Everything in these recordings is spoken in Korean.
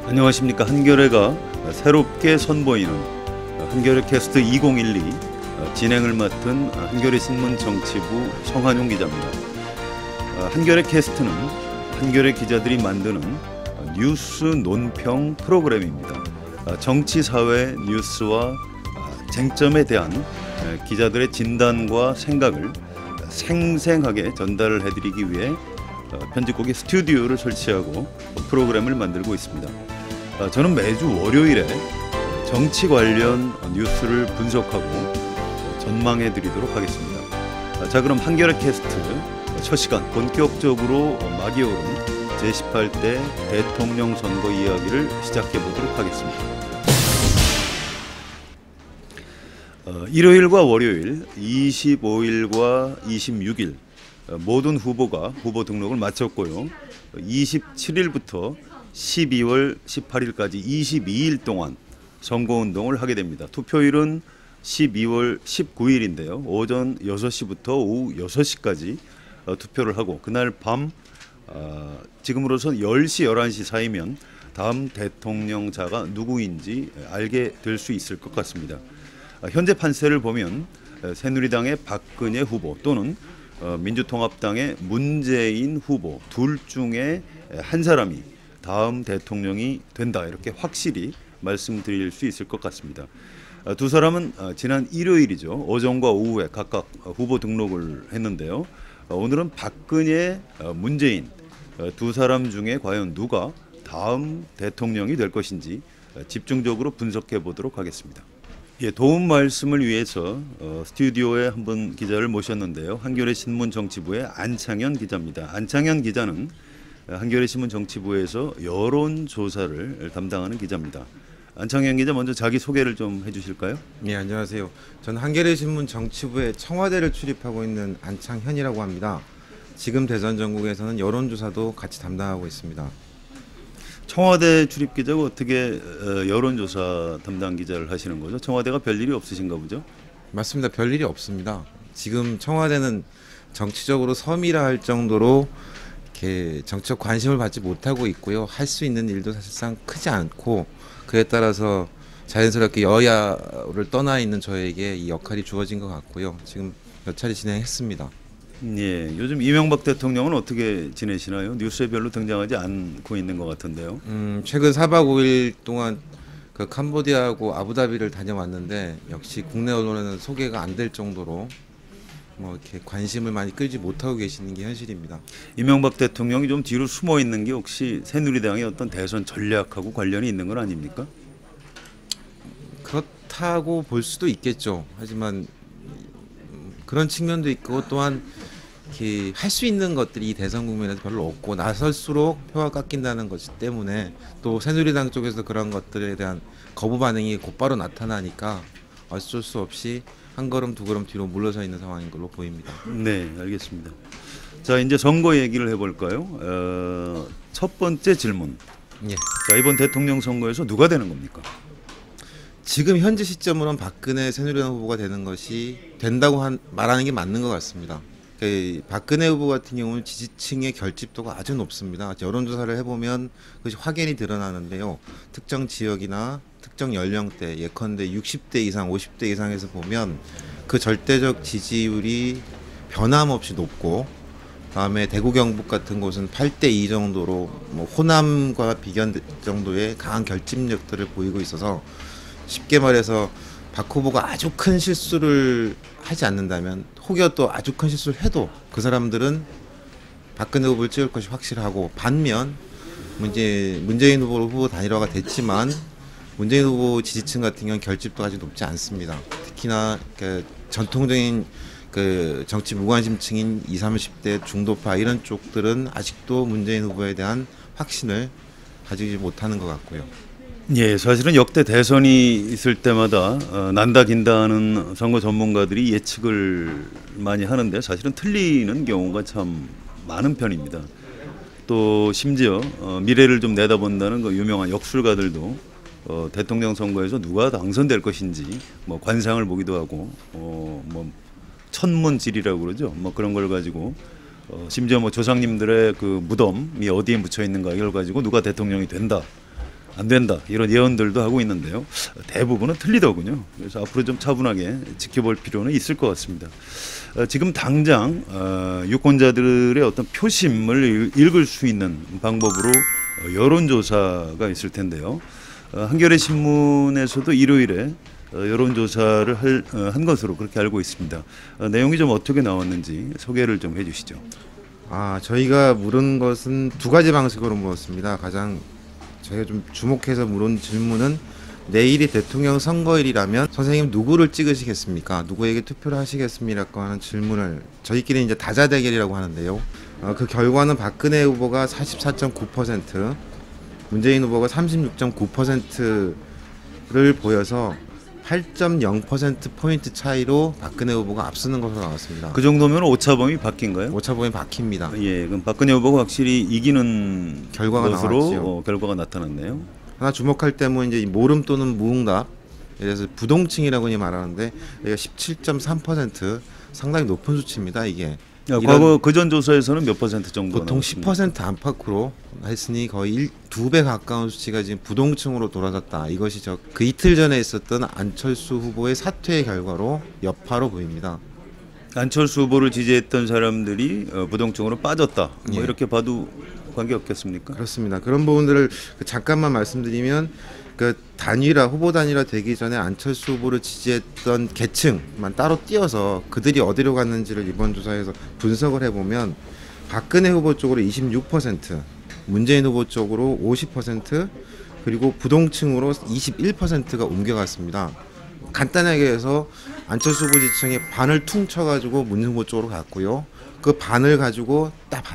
안녕하십니까. 한겨레가 새롭게 선보이는 한겨레 캐스트 2012 진행을 맡은 한겨레 신문 정치부 성한용 기자입니다. 한겨레 캐스트는 한겨레 기자들이 만드는 뉴스 논평 프로그램입니다. 정치, 사회, 뉴스와 쟁점에 대한 기자들의 진단과 생각을 생생하게 전달을 해드리기 위해 편집국에 스튜디오를 설치하고 프로그램을 만들고 있습니다. 저는 매주 월요일에 정치 관련 뉴스를 분석하고 전망해 드리도록 하겠습니다. 자, 그럼 한겨레 캐스트 첫 시간 본격적으로 막이 오른 제18대 대통령 선거 이야기를 시작해 보도록 하겠습니다. 일요일과 월요일 25일과 26일 모든 후보가 후보 등록을 마쳤고요. 27일부터 12월 18일까지 22일 동안 선거운동을 하게 됩니다. 투표일은 12월 19일인데요. 오전 6시부터 오후 6시까지 투표를 하고 그날 밤 지금으로선 10시, 11시 사이면 다음 대통령자가 누구인지 알게 될 수 있을 것 같습니다. 현재 판세를 보면 새누리당의 박근혜 후보 또는 민주통합당의 문재인 후보 둘 중에 한 사람이 다음 대통령이 된다, 이렇게 확실히 말씀드릴 수 있을 것 같습니다. 두 사람은 지난 일요일이죠. 오전과 오후에 각각 후보 등록을 했는데요. 오늘은 박근혜, 문재인 두 사람 중에 과연 누가 다음 대통령이 될 것인지 집중적으로 분석해 보도록 하겠습니다. 예, 도움 말씀을 위해서 스튜디오에 한 분 기자를 모셨는데요. 한겨레 신문 정치부의 안창현 기자입니다. 안창현 기자는 한겨레 신문 정치부에서 여론조사를 담당하는 기자입니다. 안창현 기자, 먼저 자기 소개를 좀 해주실까요? 네, 안녕하세요. 저는 한겨레 신문 정치부의 청와대를 출입하고 있는 안창현이라고 합니다. 지금 대선 전국에서는 여론조사도 같이 담당하고 있습니다. 청와대 출입 기자가 어떻게 여론조사 담당 기자를 하시는 거죠? 청와대가 별일이 없으신가 보죠? 맞습니다. 별일이 없습니다. 지금 청와대는 정치적으로 섬이라 할 정도로 이렇게 정치적 관심을 받지 못하고 있고요. 할 수 있는 일도 사실상 크지 않고, 그에 따라서 자연스럽게 여야를 떠나 있는 저에게 이 역할이 주어진 것 같고요. 지금 몇 차례 진행했습니다. 예, 요즘 이명박 대통령은 어떻게 지내시나요? 뉴스에 별로 등장하지 않고 있는 것 같은데요. 최근 4박 5일 동안 그 캄보디아하고 아부다비를 다녀왔는데 역시 국내 언론에는 소개가 안 될 정도로 뭐 이렇게 관심을 많이 끌지 못하고 계시는 게 현실입니다. 이명박 대통령이 좀 뒤로 숨어 있는 게 혹시 새누리당의 어떤 대선 전략하고 관련이 있는 건 아닙니까? 그렇다고 볼 수도 있겠죠. 하지만 그런 측면도 있고, 또한 할 수 있는 것들이 이 대선 국면에서 별로 없고 나설수록 표가 깎인다는 것 때문에, 또 새누리당 쪽에서 그런 것들에 대한 거부 반응이 곧바로 나타나니까 어쩔 수 없이 한 걸음 두 걸음 뒤로 물러서 있는 상황인 걸로 보입니다. 네, 알겠습니다. 자, 이제 선거 얘기를 해볼까요? 첫 번째 질문. 예. 자, 이번 대통령 선거에서 누가 되는 겁니까? 지금 현재 시점으로는 박근혜 새누리당 후보가 되는 것이 된다고 말하는 게 맞는 것 같습니다. 박근혜 후보 같은 경우는 지지층의 결집도가 아주 높습니다. 여론조사를 해보면 그것이 확연히 드러나는데요. 특정 지역이나 특정 연령대, 예컨대 60대 이상, 50대 이상에서 보면 그 절대적 지지율이 변함없이 높고, 다음에 대구 경북 같은 곳은 8대2 정도로 뭐 호남과 비견 정도의 강한 결집력들을 보이고 있어서, 쉽게 말해서 박 후보가 아주 큰 실수를 하지 않는다면, 혹여 또 아주 큰 실수를 해도 그 사람들은 박근혜 후보를 찍을 것이 확실하고, 반면 문재인 후보 단일화가 됐지만 문재인 후보 지지층 같은 경우는 결집도가 아직 높지 않습니다. 특히나 전통적인 정치 무관심층인 20, 30대 중도파 이런 쪽들은 아직도 문재인 후보에 대한 확신을 가지지 못하는 것 같고요. 예, 사실은 역대 대선이 있을 때마다 난다 긴다 하는 선거 전문가들이 예측을 많이 하는데 사실은 틀리는 경우가 참 많은 편입니다. 또 심지어 미래를 좀 내다본다는 그 유명한 역술가들도 대통령 선거에서 누가 당선될 것인지 뭐 관상을 보기도 하고 뭐 천문질이라고 그러죠. 뭐 그런 걸 가지고 심지어 뭐 조상님들의 그 무덤이 어디에 묻혀 있는가 이걸 가지고 누가 대통령이 된다, 안 된다 이런 예언들도 하고 있는데요. 대부분은 틀리더군요. 그래서 앞으로 좀 차분하게 지켜볼 필요는 있을 것 같습니다. 지금 당장 유권자들의 어떤 표심을 읽을 수 있는 방법으로 여론조사가 있을 텐데요. 한겨레 신문에서도 일요일에 여론조사를 한 것으로 그렇게 알고 있습니다. 내용이 좀 어떻게 나왔는지 소개를 좀 해주시죠. 저희가 물은 것은 두 가지 방식으로 물었습니다. 가장 저희가 좀 주목해서 물은 질문은 내일이 대통령 선거일이라면 선생님 누구를 찍으시겠습니까? 누구에게 투표를 하시겠습니까? 하는 질문을 저희끼리 이제 다자 대결이라고 하는데요. 그 결과는 박근혜 후보가 44.9%, 문재인 후보가 36.9%를 보여서 8.0% 차이로 박근혜 후보가 앞서는 것으로 나왔습니다. 그 정도면 오차범위 바뀐가요? 오차범위 바뀝니다. 예, 그럼 박근혜 후보가 확실히 이기는 결과가 것으로 나왔죠. 결과가 나타났네요. 하나 주목할 점은 이제 모름 또는 무응답, 그래서 부동층이라고 말하는데 여기가 17.3% 상당히 높은 수치입니다. 이게 과거 그전 조사에서는 몇 퍼센트 정도 보통 나왔습니까? 10% 안팎으로 했으니 거의 2배 가까운 수치가 지금 부동층으로 돌아섰다. 이것이 그 이틀 전에 있었던 안철수 후보의 사퇴의 결과로 여파로 보입니다. 안철수 후보를 지지했던 사람들이 부동층으로 빠졌다. 뭐 예. 이렇게 봐도 관계 없겠습니까? 그렇습니다. 그런 부분들을 잠깐만 말씀드리면 후보 단일화 되기 전에 안철수 후보를 지지했던 계층만 따로 띄어서 그들이 어디로 갔는지를 이번 조사에서 분석을 해보면 박근혜 후보 쪽으로 26%, 문재인 후보 쪽으로 50%, 그리고 부동층으로 21%가 옮겨갔습니다. 간단하게 해서 안철수 후보 지지층의 반을 퉁쳐가지고 문재인 후보 쪽으로 갔고요. 그 반을 가지고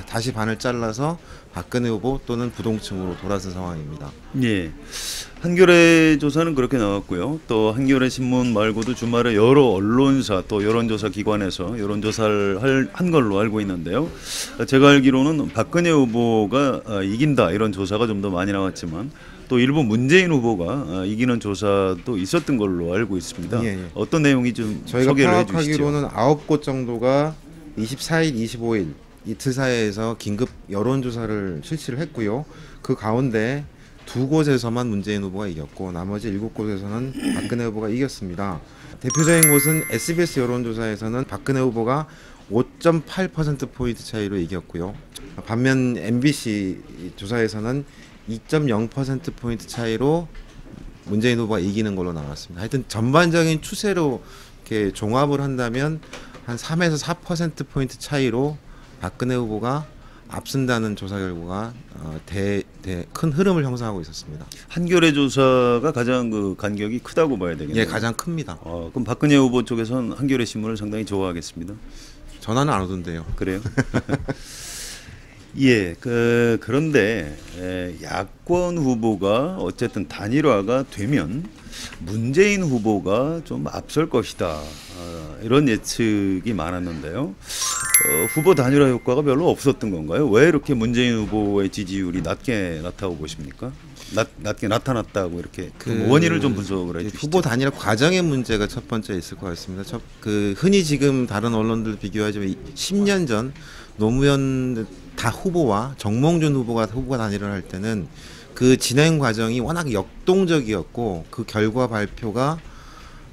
다시 반을 잘라서 박근혜 후보 또는 부동층으로 돌아선 상황입니다. 예. 한겨레 조사는 그렇게 나왔고요. 또 한겨레 신문 말고도 주말에 여러 언론사 또 여론조사 기관에서 여론조사를 한 걸로 알고 있는데요. 제가 알기로는 박근혜 후보가 이긴다 이런 조사가 좀 더 많이 나왔지만 또 일부 문재인 후보가 이기는 조사도 있었던 걸로 알고 있습니다. 예. 어떤 내용이 좀 저희가 소개를 해주시죠. 파악하기로는 9곳 정도가 24일, 25일 이틀 사이에서 긴급 여론조사를 실시를 했고요. 그 가운데 2곳에서만 문재인 후보가 이겼고 나머지 7곳에서는 박근혜 후보가 이겼습니다. 대표적인 곳은 SBS 여론조사에서는 박근혜 후보가 5.8%포인트 차이로 이겼고요. 반면 MBC 조사에서는 2.0%포인트 차이로 문재인 후보가 이기는 걸로 나왔습니다. 하여튼 전반적인 추세로 이렇게 종합을 한다면 한 3에서 4%포인트 차이로 박근혜 후보가 앞선다는 조사 결과가 큰 흐름을 형성하고 있었습니다. 한겨레 조사가 가장 그 간격이 크다고 봐야 되겠네요. 예, 가장 큽니다. 그럼 박근혜 후보 쪽에서는 한겨레 신문을 상당히 좋아하겠습니다. 전화는 안 오던데요. 그래요? 예, 그런데 야권 후보가 어쨌든 단일화가 되면 문재인 후보가 좀 앞설 것이다. 이런 예측이 많았는데요. 후보 단일화 효과가 별로 없었던 건가요? 왜 이렇게 문재인 후보의 지지율이 낮게 나타나고 보십니까? 낮게 나타났다고 이렇게 원인을 좀 분석을 해주시죠. 후보 단일화 과정의 문제가 첫 번째 있을 것 같습니다. 흔히 지금 다른 언론들 비교하자면 10년 전 노무현 다 후보와 정몽준 후보가 단일화를 할 때는 그 진행 과정이 워낙 역동적이었고 그 결과 발표가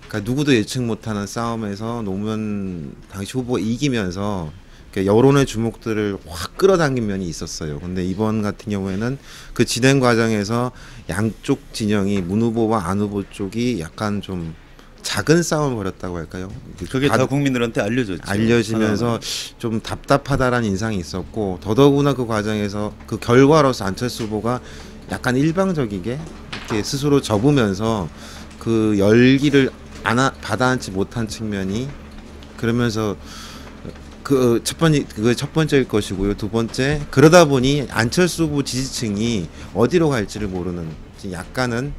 그러니까 누구도 예측 못하는 싸움에서 노무현 당시 후보가 이기면서 여론의 주목들을 확 끌어당긴 면이 있었어요. 근데 이번 같은 경우에는 그 진행 과정에서 양쪽 진영이 문 후보와 안 후보 쪽이 약간 좀 작은 싸움을 벌였다고 할까요? 그게 다 국민들한테 알려졌죠. 알려지면서 좀 답답하다라는 인상이 있었고 더더구나 그 과정에서 그 결과로서 안철수 후보가 약간 일방적이게 이렇게 스스로 접으면서 그 열기를 받아안지 못한 측면이 그러면서 그게 첫 번째일 것이고요. 두 번째 그러다 보니 안철수 후보 지지층이 어디로 갈지를 모르는 약간은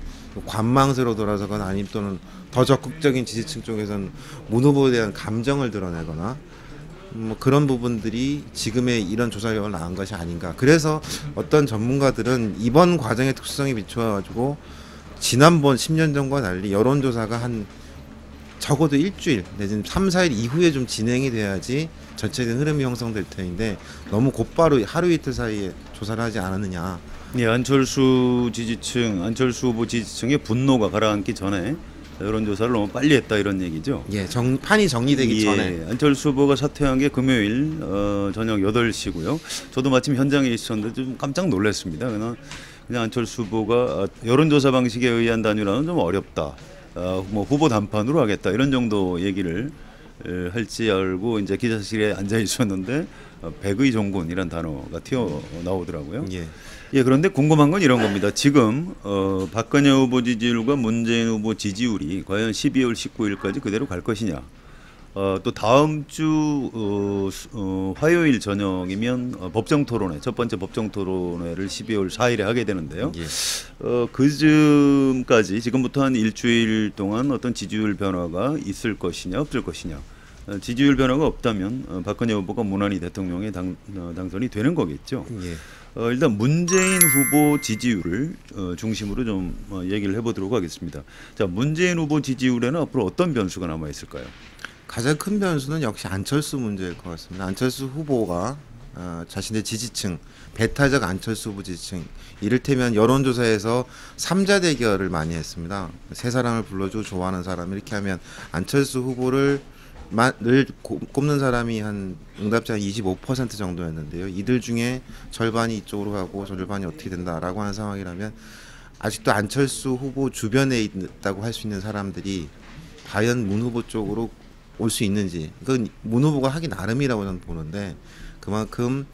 관망세로 돌아서거나 아니면 또는 더 적극적인 지지층 쪽에서는 문 후보에 대한 감정을 드러내거나 뭐 그런 부분들이 지금의 이런 조사 결과를 낳은 것이 아닌가. 그래서 어떤 전문가들은 이번 과정의 특수성에 비추어가지고 지난번 10년 전과 달리 여론조사가 한 적어도 일주일 내지는 3, 4일 이후에 좀 진행이 돼야지 전체적인 흐름이 형성될 텐데 너무 곧바로 하루 이틀 사이에 조사를 하지 않았느냐. 예, 안철수 후보 지지층의 분노가 가라앉기 전에 여론조사를 너무 빨리 했다 이런 얘기죠. 예, 판이 정리되기 예, 전에. 안철수 후보가 사퇴한 게 금요일 저녁 8시고요. 저도 마침 현장에 있었는데 좀 깜짝 놀랐습니다. 그냥 안철수 후보가 여론조사 방식에 의한 단일화는 좀 어렵다. 뭐 후보 단판으로 하겠다 이런 정도 얘기를 할지 알고 이제 기자실에 앉아 있었는데 백의 종군이란 단어가 튀어나오더라고요. 예. 예, 그런데 궁금한 건 이런 겁니다. 지금 박근혜 후보 지지율과 문재인 후보 지지율이 과연 12월 19일까지 그대로 갈 것이냐. 또 다음 주 화요일 저녁이면 법정 토론회, 첫 번째 법정 토론회를 12월 4일에 하게 되는데요. 예. 그즈음까지 지금부터 한 일주일 동안 어떤 지지율 변화가 있을 것이냐 없을 것이냐. 지지율 변화가 없다면 박근혜 후보가 무난히 대통령에 당선이 되는 거겠죠. 예. 일단 문재인 후보 지지율을 중심으로 좀 얘기를 해보도록 하겠습니다. 자, 문재인 후보 지지율에는 앞으로 어떤 변수가 남아 있을까요? 가장 큰 변수는 역시 안철수 문제일 것 같습니다. 안철수 후보가 자신의 지지층, 배타적 안철수 후보 지지층, 이를테면 여론조사에서 3자 대결을 많이 했습니다. 세 사람을 불러주고 좋아하는 사람 이렇게 하면 안철수 후보를 늘 꼽는 사람이 한 응답자 25% 정도였는데요. 이들 중에 절반이 이쪽으로 가고 절반이 어떻게 된다라고 하는 상황이라면 아직도 안철수 후보 주변에 있다고 할 수 있는 사람들이 과연 문 후보 쪽으로 올 수 있는지, 그건 문 후보가 하기 나름이라고 저는 보는데 그만큼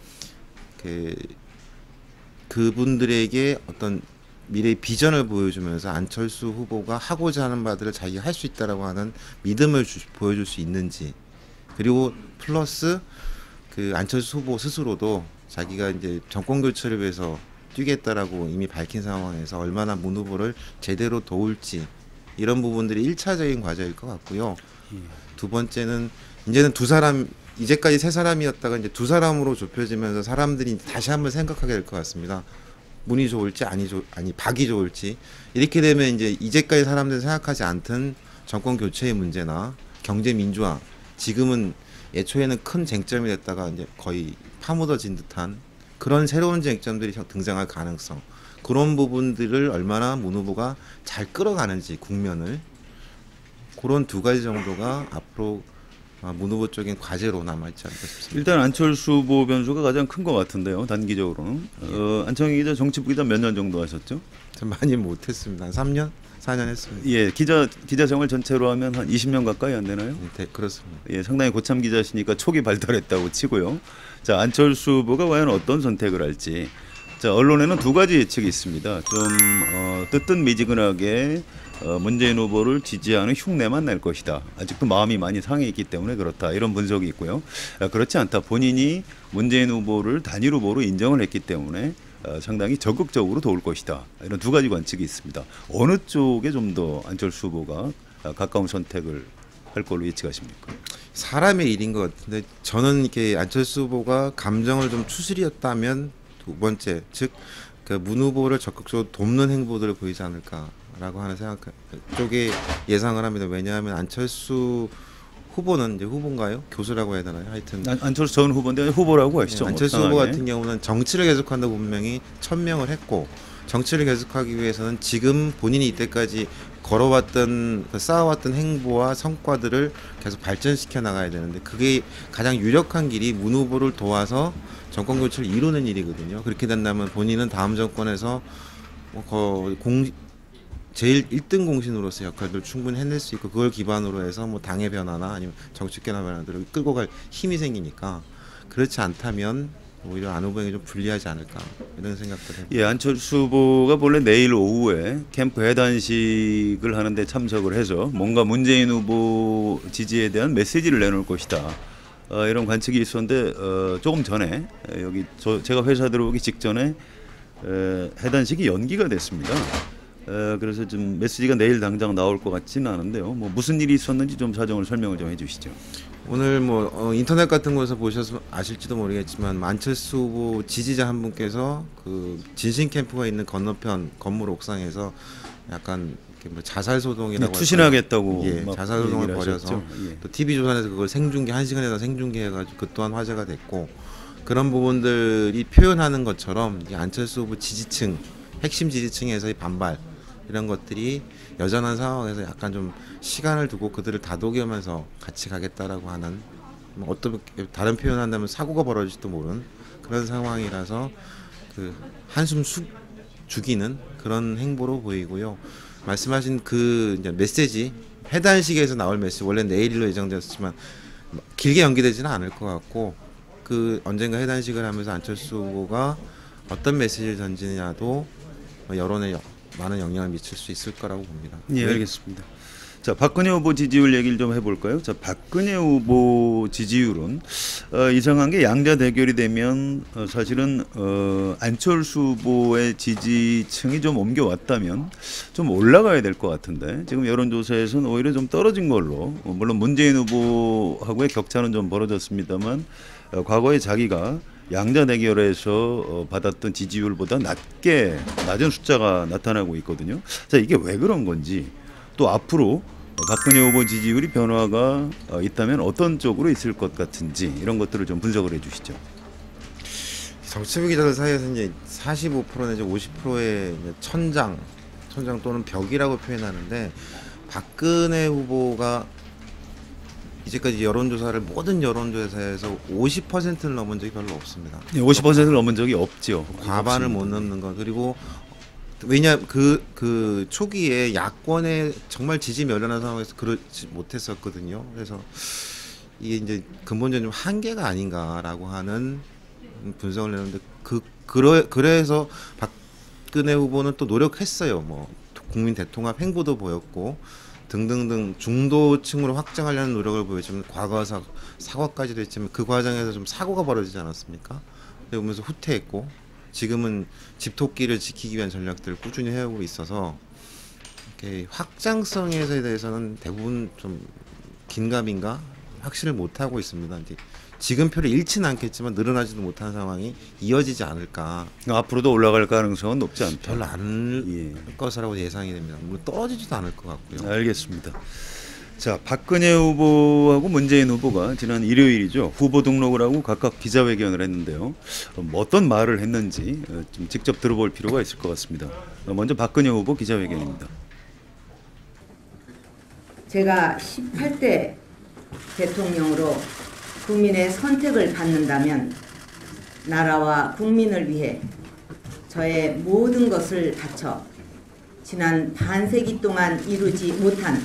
그분들에게 어떤 미래의 비전을 보여주면서 안철수 후보가 하고자 하는 바들을 자기가 할 수 있다라고 하는 믿음을 보여줄 수 있는지, 그리고 플러스 그 안철수 후보 스스로도 자기가 이제 정권 교체를 위해서 뛰겠다라고 이미 밝힌 상황에서 얼마나 문 후보를 제대로 도울지, 이런 부분들이 1차적인 과제일 것 같고요. 두 번째는 이제는 두 사람, 이제까지 세 사람이었다가 이제 두 사람으로 좁혀지면서 사람들이 다시 한번 생각하게 될 것 같습니다. 문이 좋을지 아니 박이 좋을지. 이렇게 되면 이제까지 사람들이 생각하지 않던 정권 교체의 문제나 경제 민주화, 지금은 예초에는 큰 쟁점이 됐다가 이제 거의 파묻어진 듯한 그런 새로운 쟁점들이 등장할 가능성, 그런 부분들을 얼마나 문 후보가 잘 끌어가는지 국면을, 그런 두 가지 정도가 앞으로 문 후보 쪽인 과제로 남아있지 않을까 싶습니다. 일단 안철수 후보 변수가 가장 큰 것 같은데요. 단기적으로는. 안청희 기자 정치부 기자 몇 년 정도 하셨죠? 좀 많이 못했습니다. 한 3년? 4년 했습니다. 예, 기자 생활 전체로 하면 한 20년 가까이 안 되나요? 네, 그렇습니다. 예, 상당히 고참 기자시니까 촉이 발달했다고 치고요. 자, 안철수 후보가 과연 어떤 선택을 할지. 자, 언론에는 두 가지 예측이 있습니다. 좀 뜨뜻미지근하게 문재인 후보를 지지하는 흉내만 낼 것이다. 아직도 마음이 많이 상해 있기 때문에 그렇다. 이런 분석이 있고요. 그렇지 않다. 본인이 문재인 후보를 단일 후보로 인정을 했기 때문에 상당히 적극적으로 도울 것이다. 이런 두 가지 관측이 있습니다. 어느 쪽에 좀 더 안철수 후보가 가까운 선택을 할 걸로 예측하십니까? 사람의 일인 것 같은데, 저는 이렇게 안철수 후보가 감정을 좀 추스렸다면 두 번째, 즉 문 후보를 적극적으로 돕는 행보들을 보이지 않을까라고 하는 생각 쪽에 예상을 합니다. 왜냐하면 안철수 후보는 이제 후보인가요? 교수라고 해야 되나요? 하여튼 안철수 전 후보인데 후보라고 하시죠. 네, 안철수 후보 같은 경우는 정치를 계속한다고 분명히 천명을 했고, 정치를 계속하기 위해서는 지금 본인이 이때까지 걸어왔던 쌓아왔던 행보와 성과들을 계속 발전시켜 나가야 되는데, 그게 가장 유력한 길이 문 후보를 도와서 정권 교체를 이루는 일이거든요. 그렇게 된다면 본인은 다음 정권에서 제일 1등 공신으로서 역할을 충분히 해낼 수 있고, 그걸 기반으로 해서 뭐 당의 변화나 아니면 정치권 변화들을 끌고 갈 힘이 생기니까, 그렇지 않다면 오히려 안 후보에게 좀 불리하지 않을까, 이런 생각도 해봅니다. 예, 안철수 후보가 본래 내일 오후에 캠프 해단식을 하는데 참석을 해서 뭔가 문재인 후보 지지에 대한 메시지를 내놓을 것이다. 이런 관측이 있었는데 조금 전에 여기 제가 회사 들어오기 직전에 해단식이 연기가 됐습니다. 그래서 좀 메시지가 내일 당장 나올 것 같지는 않은데요. 뭐 무슨 일이 있었는지 좀 사정을 설명을 좀 해주시죠. 오늘 뭐 인터넷 같은 곳에서 보셔서 아실지도 모르겠지만, 안철수 후보 지지자 한 분께서 그 진신 캠프가 있는 건너편 건물 옥상에서 약간 이렇게 뭐 자살 소동이라고 투신하겠다고 예, 막 자살 소동을 얘기를 벌여서 하셨죠. 예. 또 TV조선에서 그걸 생중계 1시간에다 생중계해가지고 그 또한 화제가 됐고 그런 부분들이 표현하는 것처럼 이 안철수 후보 지지층 핵심 지지층에서의 반발 이런 것들이 여전한 상황에서 약간 좀 시간을 두고 그들을 다독이면서 같이 가겠다라고 하는 뭐 어떤 다른 표현한다면 사고가 벌어질지도 모르는 그런 상황이라서 그 한숨 죽이는 그런 행보로 보이고요. 말씀하신 그 이제 메시지 해단식에서 나올 메시지 원래 내일로 예정되었지만 길게 연기되지는 않을 것 같고 그 언젠가 해단식을 하면서 안철수 후보가 어떤 메시지를 던지느냐도 여론에 많은 영향을 미칠 수 있을 거라고 봅니다. 예, 알겠습니다. 자, 박근혜 후보 지지율 얘기를 좀 해볼까요? 자, 박근혜 후보 지지율은 이상한 게 양자 대결이 되면 사실은 안철수 후보의 지지층이 좀 옮겨왔다면 좀 올라가야 될 것 같은데 지금 여론조사에서는 오히려 좀 떨어진 걸로 물론 문재인 후보하고의 격차는 좀 벌어졌습니다만 과거에 자기가 양자 대결에서 받았던 지지율보다 낮은 숫자가 나타나고 있거든요. 자, 이게 왜 그런 건지 또 앞으로 박근혜 후보 지지율이 변화가 있다면 어떤 쪽으로 있을 것 같은지 이런 것들을 좀 분석을 해주시죠. 정치부 기자들 사이에서 이제 45% 내지 50%의 천장 또는 벽이라고 표현하는데 박근혜 후보가 이제까지 여론조사를 모든 여론조사에서 50%를 넘은 적이 별로 없습니다. 50%를 넘은 적이 없죠. 과반을 못 넘는 것 그리고 왜냐 그 초기에 야권에 정말 지지 멸련한 상황에서 그렇지 못했었거든요. 그래서 이게 이제 근본적인 좀 한계가 아닌가라고 하는 분석을 내는데 그래서 박근혜 후보는 또 노력했어요. 뭐 국민 대통합 행보도 보였고 등등등 중도층으로 확장하려는 노력을 보였지만 과거 사과까지도 했지만 그 과정에서 좀 사고가 벌어지지 않았습니까? 그러면서 후퇴했고 지금은 집토끼를 지키기 위한 전략들을 꾸준히 해오고 있어서 이렇게 확장성에 대해서는 대부분 좀 긴가민가 확신을 못 하고 있습니다. 이제 지금 표를 잃지는 않겠지만 늘어나지도 못한 상황이 이어지지 않을까. 앞으로도 올라갈 가능성은 높지 않다. 별로 안 것이라고 예상이 됩니다. 물론 떨어지지도 않을 것 같고요. 알겠습니다. 자, 박근혜 후보하고 문재인 후보가 지난 일요일이죠. 후보 등록을 하고 각각 기자회견을 했는데요. 어떤 말을 했는지 좀 직접 들어볼 필요가 있을 것 같습니다. 먼저 박근혜 후보 기자회견입니다. 제가 18대 대통령으로 국민의 선택을 받는다면 나라와 국민을 위해 저의 모든 것을 바쳐 지난 반세기 동안 이루지 못한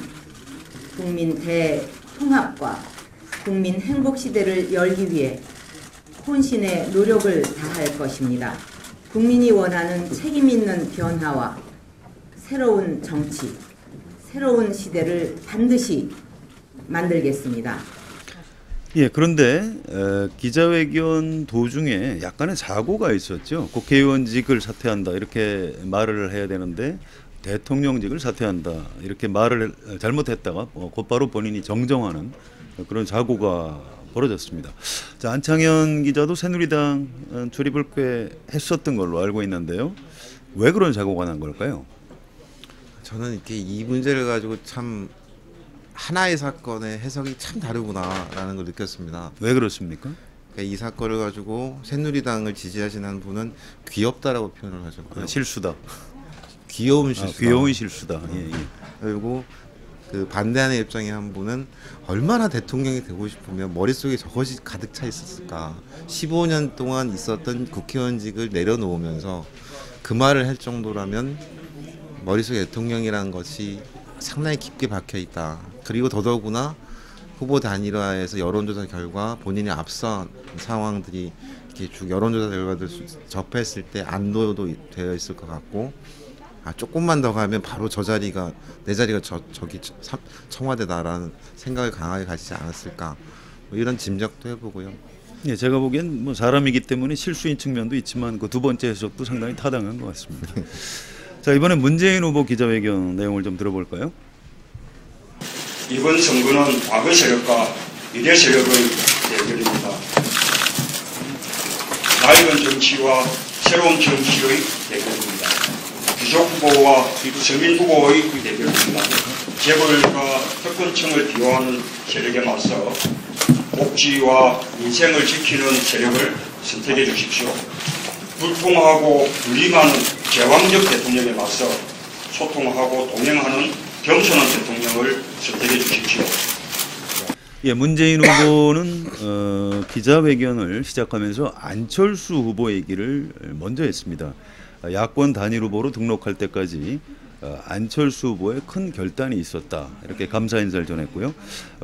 국민 대통합과 국민 행복 시대를 열기 위해 혼신의 노력을 다할 것입니다. 국민이 원하는 책임 있는 변화와 새로운 정치, 새로운 시대를 반드시 만들겠습니다. 예, 그런데 기자회견 도중에 약간의 사고가 있었죠. 국회의원직을 사퇴한다 이렇게 말을 해야 되는데 대통령직을 사퇴한다 이렇게 말을 잘못했다가 곧바로 본인이 정정하는 그런 사고가 벌어졌습니다. 자, 안창현 기자도 새누리당 출입을 꽤 했었던 걸로 알고 있는데요. 왜 그런 사고가 난 걸까요? 저는 이렇게 이 문제를 가지고 참 하나의 사건의 해석이 참 다르구나라는 걸 느꼈습니다. 왜 그렇습니까? 그러니까 이 사건을 가지고 새누리당을 지지하시는 분은 귀엽다라고 표현을 하셨고요. 실수다. 귀여운 실수다. 귀여운 실수다. 예, 예. 그리고 그 반대하는 입장의 한 분은 얼마나 대통령이 되고 싶으면 머릿속에 저것이 가득 차 있었을까. 15년 동안 있었던 국회의원직을 내려놓으면서 그 말을 할 정도라면 머릿속에 대통령이라는 것이 상당히 깊게 박혀 있다. 그리고 더더구나 후보 단일화에서 여론조사 결과 본인이 앞선 상황들이 이렇게 쭉 여론조사 결과들 접했을 때 안도도 되어 있을 것 같고 조금만 더 가면 바로 저 자리가 내 자리가 저기 청와대다라는 생각을 강하게 가지지 않았을까 뭐 이런 짐작도 해보고요. 예, 제가 보기엔 뭐 사람이기 때문에 실수인 측면도 있지만 그 두 번째 해석도 상당히 타당한 것 같습니다. 자, 이번에 문재인 후보 기자회견 내용을 좀 들어볼까요? 이번 선거는 과거 세력과 미래 세력의 대결입니다. 낡은 정치와 새로운 정치의 대결입니다. 귀족 후보와 서민 후보의 대결입니다. 재벌과 특권층을 비호하는 세력에 맞서 복지와 민생을 지키는 세력을 선택해 주십시오. 불통하고 분리하는 제왕적 대통령에 맞서 소통하고 동행하는 겸손한 대통령을 선택해 주십시오. 예, 문재인 후보는 기자회견을 시작하면서 안철수 후보 얘기를 먼저 했습니다. 야권 단일 후보로 등록할 때까지 안철수 후보의 큰 결단이 있었다, 이렇게 감사 인사를 전했고요.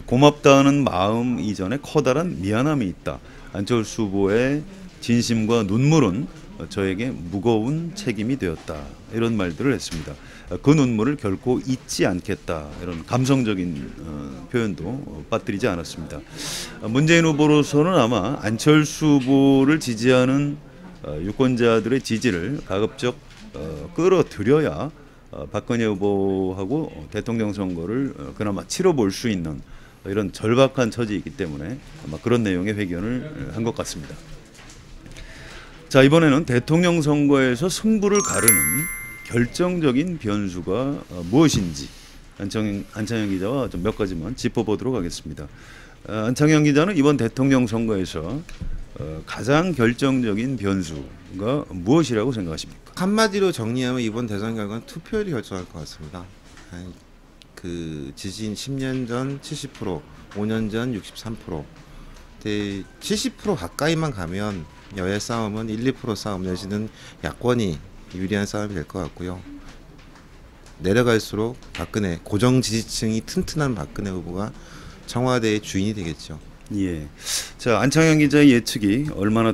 고맙다는 마음 이전에 커다란 미안함이 있다. 안철수 후보의 진심과 눈물은 저에게 무거운 책임이 되었다, 이런 말들을 했습니다. 그 눈물을 결코 잊지 않겠다, 이런 감성적인 표현도 빠뜨리지 않았습니다. 문재인 후보로서는 아마 안철수 후보를 지지하는 유권자들의 지지를 가급적 끌어들여야 박근혜 후보하고 대통령 선거를 그나마 치러볼 수 있는 이런 절박한 처지이기 때문에 아마 그런 내용의 회견을 한 것 같습니다. 자, 이번에는 대통령 선거에서 승부를 가르는 결정적인 변수가 무엇인지 안창현 기자와 좀 몇 가지만 짚어보도록 하겠습니다. 안창현 기자는 이번 대통령 선거에서 가장 결정적인 변수가 무엇이라고 생각하십니까? 한마디로 정리하면 이번 대선 결과는 투표율이 결정할 것 같습니다. 그 지지인 10년 전 70%, 5년 전 63%. 70% 가까이만 가면 여야 싸움은 1, 2% 싸움 내지는 야권이 유리한 싸움이 될 것 같고요. 내려갈수록 박근혜, 고정 지지층이 튼튼한 박근혜 후보가 청와대의 주인이 되겠죠. 예. 자, 안창현 기자의 예측이 얼마나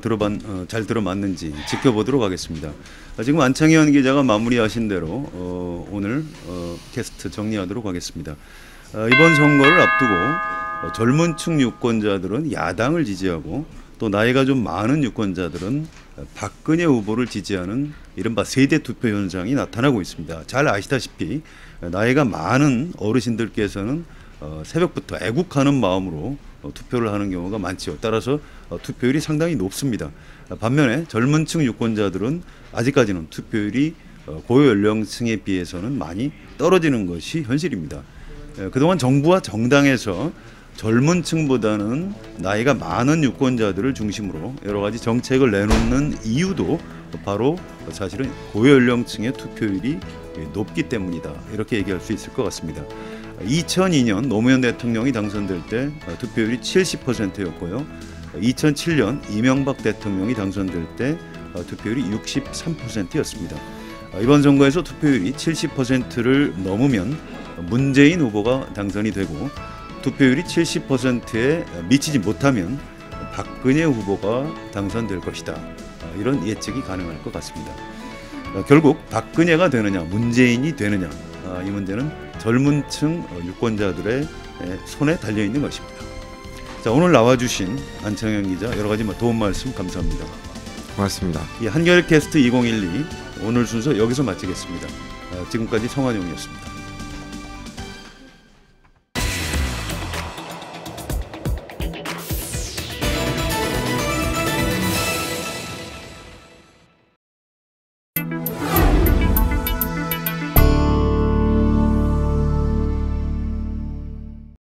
잘 들어맞는지 지켜보도록 하겠습니다. 지금 안창현 기자가 마무리하신 대로 오늘 캐스트 정리하도록 하겠습니다. 이번 선거를 앞두고 젊은 층 유권자들은 야당을 지지하고 또 나이가 좀 많은 유권자들은 박근혜 후보를 지지하는 이른바 세대 투표 현상이 나타나고 있습니다. 잘 아시다시피 나이가 많은 어르신들께서는 새벽부터 애국하는 마음으로 투표를 하는 경우가 많지요. 따라서 투표율이 상당히 높습니다. 반면에 젊은 층 유권자들은 아직까지는 투표율이 고연령층에 비해서는 많이 떨어지는 것이 현실입니다. 그동안 정부와 정당에서 젊은 층보다는 나이가 많은 유권자들을 중심으로 여러 가지 정책을 내놓는 이유도 바로 사실은 고연령층의 투표율이 높기 때문이다, 이렇게 얘기할 수 있을 것 같습니다. 2002년 노무현 대통령이 당선될 때 투표율이 70%였고요. 2007년 이명박 대통령이 당선될 때 투표율이 63%였습니다. 이번 선거에서 투표율이 70%를 넘으면 문재인 후보가 당선이 되고 투표율이 70%에 미치지 못하면 박근혜 후보가 당선될 것이다, 이런 예측이 가능할 것 같습니다. 결국 박근혜가 되느냐 문재인이 되느냐, 이 문제는 젊은 층 유권자들의 손에 달려있는 것입니다. 자, 오늘 나와주신 안창현 기자 여러 가지 도움 말씀 감사합니다. 고맙습니다. 한겨레 캐스트 2012 오늘 순서 여기서 마치겠습니다. 지금까지 성환용이었습니다.